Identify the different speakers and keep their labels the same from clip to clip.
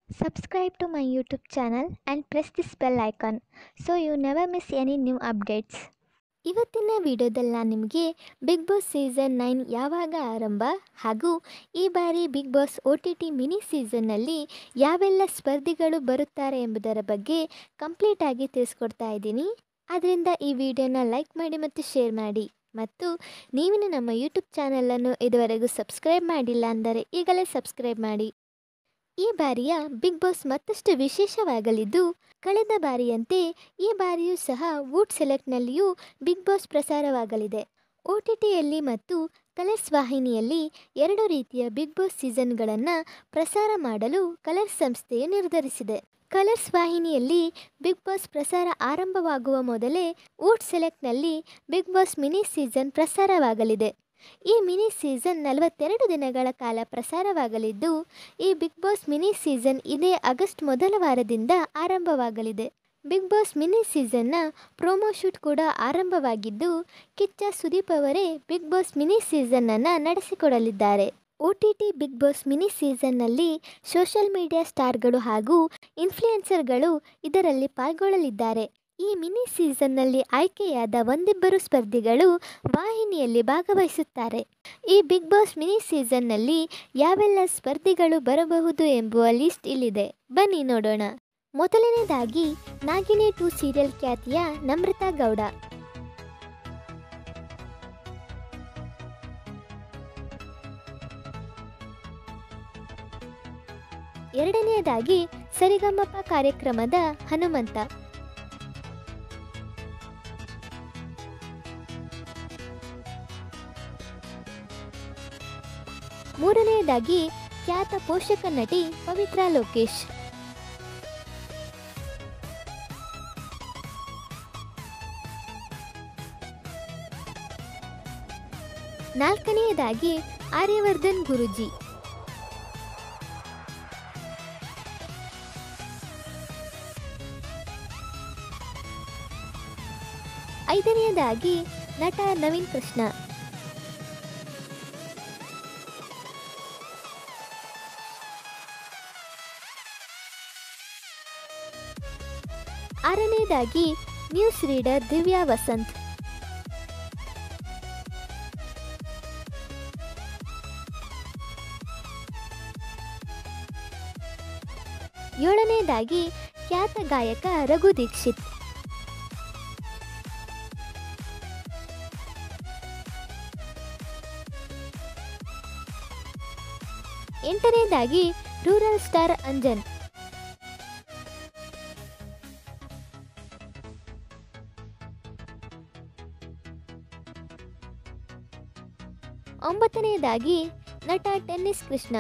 Speaker 1: Subscribe to my YouTube channel and press this bell icon so you never miss any new updates. ಇವತ್ತಿನ ವಿಡಿಯೋದಲ್ಲಿ ನಾನು ನಿಮಗೆ big boss season 9 ಯಾವಾಗ ಆರಂಭ ಹಾಗೂ ಈ ಬಾರಿ ಬಿಗ್ ಬಾಸ್ OTT ಮಿನಿ ಸೀಸನ್ನಲ್ಲಿ ಯಾವೆಲ್ಲ ಸ್ಪರ್ಧಿಗಳು ಬರುತ್ತಾರೆ ಎಂಬುದರ ಬಗ್ಗೆ ಕಂಪ್ಲೀಟ್ ಆಗಿ ತಿಳಿಸ್ಕೊಡ್ತಾ ಇದ್ದೀನಿ. ಆದ್ದರಿಂದ ಈ ವಿಡಿಯೋನ ಲೈಕ್ ಮಾಡಿ ಮತ್ತು ಶೇರ್ ಮಾಡಿ. ಮತ್ತು ನೀವಿನ್ನು ನಮ್ಮ ಯೂಟ್ಯೂಬ್ ಚಾನಲನ್ನು ಇದುವರೆಗೂ ಸಬ್ಸ್ಕ್ರೈಬ್ ಮಾಡಿಲ್ಲ ಅಂದರೆ ಈಗಲೇ ಸಬ್ಸ್ಕ್ರೈಬ್ ಮಾಡಿ. ಈ ಬಾರಿಯ ಬಿಗ್ ಬಾಸ್ ಮತ್ತಷ್ಟು ವಿಶೇಷವಾಗಲಿದ್ದು, ಕಳೆದ ಬಾರಿಯಂತೆ ಈ ಬಾರಿಯೂ ಸಹ ವೂಟ್ ಸೆಲೆಕ್ಟ್ನಲ್ಲಿಯೂ ಬಿಗ್ ಬಾಸ್ ಪ್ರಸಾರವಾಗಲಿದೆ. OTTಯಲ್ಲಿ ಮತ್ತು ಕಲರ್ಸ್ ವಾಹಿನಿಯಲ್ಲಿ ಎರಡು ರೀತಿಯ ಬಿಗ್ ಬಾಸ್ ಸೀಸನ್ಗಳನ್ನು ಪ್ರಸಾರ ಮಾಡಲು ಕಲರ್ಸ್ ಸಂಸ್ಥೆಯು ನಿರ್ಧರಿಸಿದೆ. ಕಲರ್ಸ್ ವಾಹಿನಿಯಲ್ಲಿ ಬಿಗ್ ಬಾಸ್ ಪ್ರಸಾರ ಆರಂಭವಾಗುವ ಮೊದಲೇ ವೂಟ್ ಸೆಲೆಕ್ಟ್ನಲ್ಲಿ ಬಿಗ್ ಬಾಸ್ ಮಿನಿ ಸೀಸನ್ ಪ್ರಸಾರವಾಗಲಿದೆ. ಈ ಮಿನಿ ಸೀಸನ್ 42 ದಿನಗಳ ಕಾಲ ಪ್ರಸಾರವಾಗಲಿದ್ದು, ಈ ಬಿಗ್ ಬಾಸ್ ಮಿನಿ ಸೀಸನ್ ಇದೇ ಆಗಸ್ಟ್ ಮೊದಲ ವಾರದಿಂದ ಆರಂಭವಾಗಲಿದೆ. ಬಿಗ್ ಬಾಸ್ ಮಿನಿ ಸೀಸನ್ನ ಪ್ರೋಮೋ ಶೂಟ್ ಕೂಡ ಆರಂಭವಾಗಿದ್ದು, ಕಿಚ್ಚ ಸುದೀಪ್ ಅವರೇ ಬಿಗ್ ಬಾಸ್ ಮಿನಿ ಸೀಸನ್ನನ್ನು ನಡೆಸಿಕೊಡಲಿದ್ದಾರೆ. OTT ಬಿಗ್ ಬಾಸ್ ಮಿನಿ ಸೀಸನ್ನಲ್ಲಿ ಸೋಷಿಯಲ್ ಮೀಡಿಯಾ ಸ್ಟಾರ್ಗಳು ಹಾಗೂ ಇನ್ಫ್ಲುಯೆನ್ಸರ್ಗಳು ಇದರಲ್ಲಿ ಪಾಲ್ಗೊಳ್ಳಲಿದ್ದಾರೆ. ಈ ಮಿನಿ ಸೀಸನ್ನಲ್ಲಿ ಆಯ್ಕೆಯಾದ ಒಂದಿಬ್ಬರು ಸ್ಪರ್ಧಿಗಳು ವಾಹಿನಿಯಲ್ಲಿ ಭಾಗವಹಿಸುತ್ತಾರೆ. ಈ ಬಿಗ್ ಬಾಸ್ ಮಿನಿ ಸೀಸನ್ನಲ್ಲಿ ಯಾವೆಲ್ಲ ಸ್ಪರ್ಧಿಗಳು ಬರಬಹುದು ಎಂಬುವ ಲಿಸ್ಟ್ ಇಲ್ಲಿದೆ, ಬನ್ನಿ ನೋಡೋಣ. ಮೊದಲನೇದಾಗಿ ನಾಗಿನಿ 2 ಸೀರಿಯಲ್ ಖ್ಯಾತಿಯ ನಮ್ರತಾ ಗೌಡ. ಎರಡನೆಯದಾಗಿ ಸರಿಗಮಪ ಕಾರ್ಯಕ್ರಮದ ಹನುಮಂತ. ಮೂರನೆಯದಾಗಿ ಖ್ಯಾತ ಪೋಷಕ ನಟಿ ಪವಿತ್ರ ಲೋಕೇಶ್. ನಾಲ್ಕನೆಯದಾಗಿ ಆರ್ಯವರ್ಧನ್ ಗುರೂಜಿ. ಐದನೆಯದಾಗಿ ನಟ ನವೀನ್ ಕೃಷ್ಣ. ಆರನೆಯದಾಗಿ ನ್ಯೂಸ್ ರೀಡರ್ ದಿವ್ಯಾ ವಸಂತ್. ಏಳನೆಯದಾಗಿ ಖ್ಯಾತ ಗಾಯಕ ರಘು ದೀಕ್ಷಿತ್. ಎಂಟನೆಯದಾಗಿ ರೂರಲ್ ಸ್ಟಾರ್ ಅಂಜನ್. ಒಂಬತ್ತನೆಯದಾಗಿ ನಟ ಟೆನ್ನಿಸ್ ಕೃಷ್ಣ.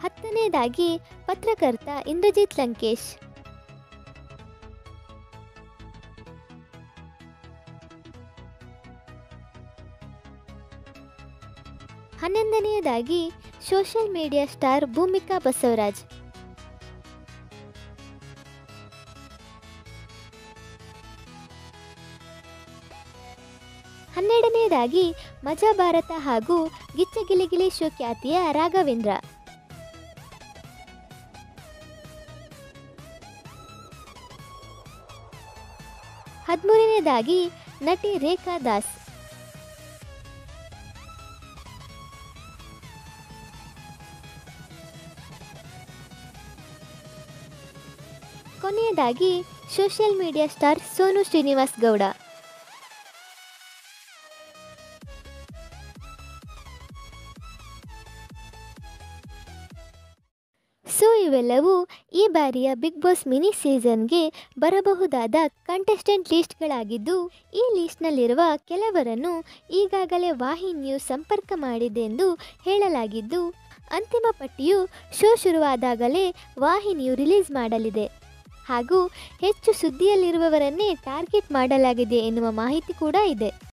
Speaker 1: ಹತ್ತನೆಯದಾಗಿ ಪತ್ರಕರ್ತ ಇಂದ್ರಜಿತ್ ಲಂಕೇಶ್. ಹನ್ನೊಂದನೆಯದಾಗಿ social media star Bhoomika Basavaraj. ಹನ್ನೆರಡನೆಯದಾಗಿ ಮಜಾ ಭಾರತ ಹಾಗೂ ಗಿಚ್ಚ ಗಿಲಿಗಿಲಿ ಶೋ ಖ್ಯಾತಿಯ ರಾಘವೇಂದ್ರ. ಹದಿಮೂರನೆಯದಾಗಿ ನಟಿ ರೇಖಾ ದಾಸ್. ಕೊನೆಯದಾಗಿ social media star Sonu Srinivas Gowda. So ಇವೆಲ್ಲವೂ ಈ ಬಾರಿಯ ಬಿಗ್ ಬಾಸ್ ಮಿನಿ ಸೀಸನ್ಗೆ ಬರಬಹುದಾದ ಕಂಟೆಸ್ಟೆಂಟ್ ಲಿಸ್ಟ್ಗಳಾಗಿದ್ದು, ಈ ಲಿಸ್ಟ್ನಲ್ಲಿರುವ ಕೆಲವರನ್ನು ಈಗಾಗಲೇ ವಾಹಿನಿಯು ಸಂಪರ್ಕ ಮಾಡಿದೆ ಎಂದು ಹೇಳಲಾಗಿದ್ದು, ಅಂತಿಮ ಪಟ್ಟಿಯು ಶೋ ಶುರುವಾದಾಗಲೇ ವಾಹಿನಿಯು ರಿಲೀಸ್ ಮಾಡಲಿದೆ ಹಾಗೂ ಹೆಚ್ಚು ಸುದ್ದಿಯಲ್ಲಿರುವವರನ್ನೇ ಟಾರ್ಗೆಟ್ ಮಾಡಲಾಗಿದೆ ಎನ್ನುವ ಮಾಹಿತಿ ಕೂಡ ಇದೆ.